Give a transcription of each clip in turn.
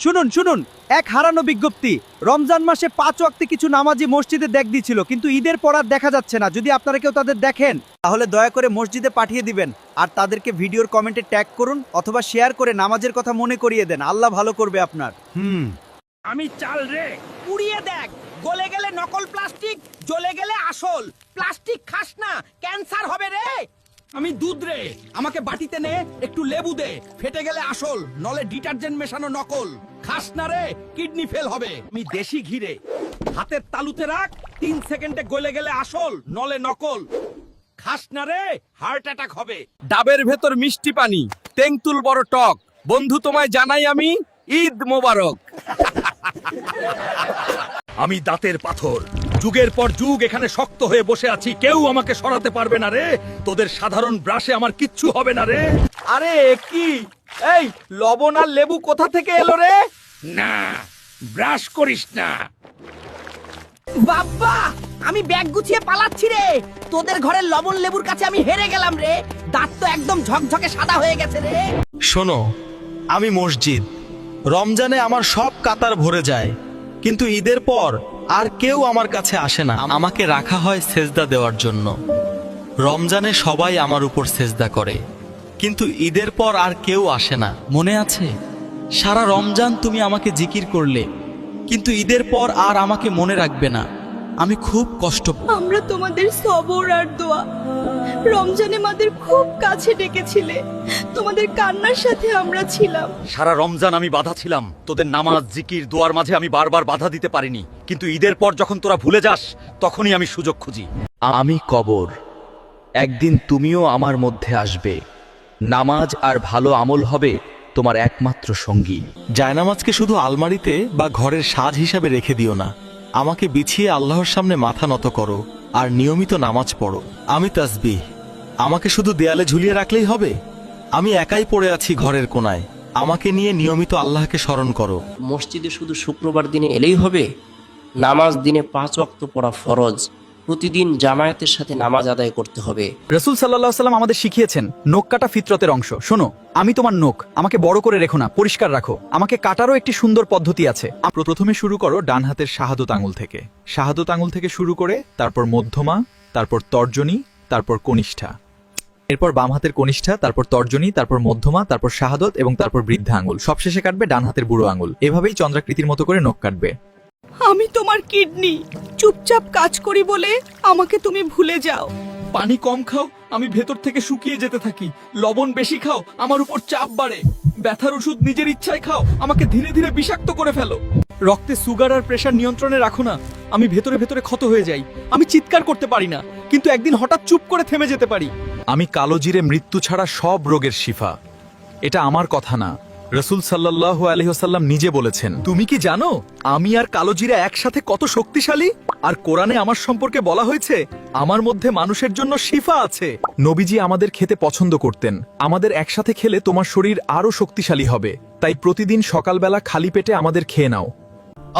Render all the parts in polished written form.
শুনুন শুনুন, এক হারানো বিজ্ঞপ্তি। রমজান মাসে 5 ওয়াক্তে কিছু নামাজি মসজিদে দেখ দিয়েছিল, কিন্তু ঈদের পর আর দেখা যাচ্ছে না। যদি আপনারা কেউ তাদের দেখেন তাহলে দয়া করে মসজিদে পাঠিয়ে দিবেন, আর তাদেরকে ভিডিওর কমেন্টে ট্যাগ করুন অথবা শেয়ার করে নামাজের কথা মনে করিয়ে দেন। আল্লাহ ভালো করবে আপনার। আমি চাল রে পুড়িয়ে দেখ, গলে গেলে নকল প্লাস্টিক, জ্বলে গেলে আসল প্লাস্টিক। খাস না, ক্যান্সার হবে রে। আমি দুধ রে, আমাকে বাটিতে নে, একটু লেবু দে, ফেটে গেলে আসল, নলে ডিটারজেন্ট মেশানো নকল। খাস না রে, কিডনি ফেল হবে। আমি দেশি ঘি রে, হাতের তালুতে রাখ, 3 সেকেন্ডে গলে গেলে আসল, নলে নকল। খাস না রে, হার্ট অ্যাটাক হবে। ডাবের ভেতর মিষ্টি পানি, তেঁতুল বড় টক। বন্ধু তোমায় জানাই আমি ঈদ মোবারক। আমি দাঁতের পাথর, যুগের পর যুগ এখানে শক্ত হয়ে বসে আছি, কেউ আমাকে সরাতে পারবে না রে। তোদের সাধারণ ব্রাশে আমার কিচ্ছু হবে না রে। আরে কি এই লবণ আর লেবু কোথা থেকে এলো রে? না, ব্রাশ করিস না। বাবা, আমি ব্যাগ গুছিয়ে পালাচ্ছি রে। তোদের ঘরের লবণ লেবুর কাছে আমি হেরে গেলাম রে। দাঁত তো একদম ঝকঝকে সাদা হয়ে গেছে রে। শোনো, আমি মসজিদ, রমজানে আমার সব কাতার ভরে যায়, কিন্তু ঈদের পর আর কেউ আমার কাছে আসে না। আমাকে রাখা হয় সেজদা দেওয়ার জন্য। রমজানে সবাই আমার উপর সেজদা করে, কিন্তু ঈদের পর আর কেউ আসে না। মনে আছে, সারা রমজান তুমি আমাকে জিকির করলে, কিন্তু ঈদের পর আর আমাকে মনে রাখবে না। আমি খুব কষ্ট আমরা তোমাদের সবর আর দোয়া, রমজানে আমাদের খুব কাছে ডেকেছিলে। তোমাদের কান্নার সাথে আমরা ছিলাম। সারা রমজান আমি বাধা ছিলাম, তোদের নামাজ জিকির দোয়ার মাঝে আমি বারবার বাধা দিতে পারিনি, কিন্তু ঈদের পর যখন তোরা ভুলে যাস তখনই আমি সুযোগ খুঁজি। আমি কবর, একদিন তুমিও আমার মধ্যে আসবে। নামাজ আর ভালো আমল হবে তোমার একমাত্র সঙ্গী। জায়নামাজকে শুধু আলমারিতে বা ঘরের সাজ হিসাবে রেখে দিও না। আমাকে বিছিয়ে আল্লাহর সামনে মাথা নত করো আর নিয়মিত নামাজ পড়ো। আমি তাসবিহ, আমাকে শুধু দেয়ালে ঝুলিয়ে রাখলেই হবে? আমি একাই পড়ে আছি ঘরের কোনায়, আমাকে নিয়ে নিয়মিত আল্লাহকে স্মরণ করো। মসজিদে শুধু শুক্রবার দিনে এলেই হবে? নামাজ দিনে 5 ওয়াক্ত পড়া ফরজ। প্রতিদিন জামায়াতের সাথে নামাজ আদায় করতে হবে। রাসূল সাল্লাল্লাহু আলাইহি ওয়াসাল্লাম আমাদের শিখিয়েছেন, নখ কাটা ফিতরতের অংশ। শোনো, আমি তোমার নখ, আমাকে বড় করে রেখো না, পরিষ্কার রাখো। আমাকে কাটারও একটি সুন্দর পদ্ধতি আছে। প্রথমে শুরু করো ডান হাতের শাহাদত আঙুল থেকে। শাহাদত আঙুল থেকে শুরু করে তারপর মধ্যমা, তারপর তর্জনী, তারপর কনিষ্ঠা। এরপর বাম হাতের কনিষ্ঠা, তারপর তর্জনী, তারপর মধ্যমা, তারপর শাহাদত এবং তারপর বৃদ্ধা আঙুল। সবশেষে কাটবে ডান হাতের বুড়ো আঙুল। এভাবেই চন্দ্রাকৃতির মতো করে নখ কাটবে। আমি তোমার কিডনি, চুপচাপ কাজ করি বলে আমাকে তুমি ভুলে যাও। পানি কম খাও, আমি ভেতর থেকে শুকিয়ে যেতে থাকি। লবণ বেশি খাও, আমার উপর চাপ বাড়ে। ব্যথার ওষুধ নিজের ইচ্ছায় খাও, আমাকে ধীরে ধীরে বিষাক্ত করে ফেলো। রক্তে সুগার আর প্রেশার নিয়ন্ত্রণে রাখো না, আমি ভেতরে ভেতরে ক্ষত হয়ে যাই। আমি চিৎকার করতে পারি না, কিন্তু একদিন হঠাৎ চুপ করে থেমে যেতে পারি। আমি কালো জিরে মৃত্যু ছাড়া সব রোগের শিফা। এটা আমার কথা না, রাসূল সাল্লাল্লাহু আলাইহি ওয়াসাল্লাম নিজে বলেছেন। তুমি কি জানো আমি আর কালো জিরা একসাথে কত শক্তিশালী? আর কোরআনে আমার সম্পর্কে বলা হয়েছে, আমার মধ্যে মানুষের জন্য শিফা আছে। নবীজি আমাদের খেতে পছন্দ করতেন। আমাদের একসাথে খেলে তোমার শরীর আরো শক্তিশালী হবে। তাই প্রতিদিন সকালবেলা খালি পেটে আমাদের খেয়ে নাও।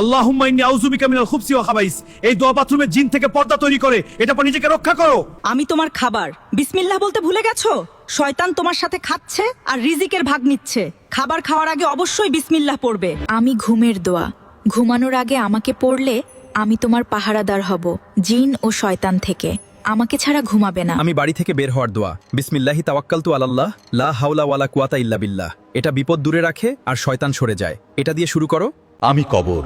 আল্লাহুম্মা ইন্নী আউযু বিকা মিনাল খুবসি ওয়া খাবাইস। এই দোয়া বাথরুমে জিন থেকে পর্দা তৈরি করে, এটা পর নিজেকে রক্ষা করো। আমি তোমার খাবার, বিসমিল্লাহ বলতে ভুলে গেছো? শয়তান তোমার সাথে খাচ্ছে আর রিজিকের ভাগ নিচ্ছে। খাবার খাওয়ার আগে অবশ্যই বিসমিল্লাহ পড়বে। আমি ঘুমের দোয়া, ঘুমানোর আগে আমাকে পড়লে আমি তোমার পাহারাদার হব জিন ও শয়তান থেকে। আমাকে ছাড়া ঘুমাবে না। আমি বাড়ি থেকে বের হওয়ার দোয়া, বিসমিল্লাহি তাওয়াক্কালতু আলাল্লাহ লা হাওলা ওয়ালা কুওয়াতা ইল্লা বিল্লাহ। এটা বিপদ দূরে রাখে আর শয়তান সরে যায়। এটা দিয়ে শুরু করো। আমি কবর,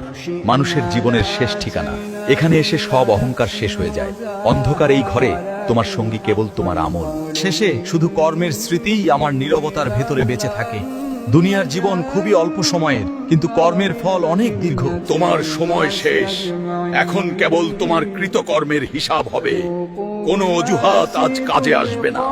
মানুষের জীবনের শেষ ঠিকানা। এখানে এসে সব অহংকার শেষ হয়ে যায়। অন্ধকার এই ঘরে তোমার সঙ্গী কেবল তোমার আমল। শেষে শুধু কর্মের স্মৃতিই আমার নীরবতার ভেতরে বেঁচে থাকে। দুনিয়ার জীবন খুবই অল্প সময়ের, কিন্তু কর্মের ফল অনেক দীর্ঘ। তোমার সময় শেষ, এখন কেবল তোমার কৃতকর্মের হিসাব হবে। কোনো অজুহাত আজ কাজে আসবে না।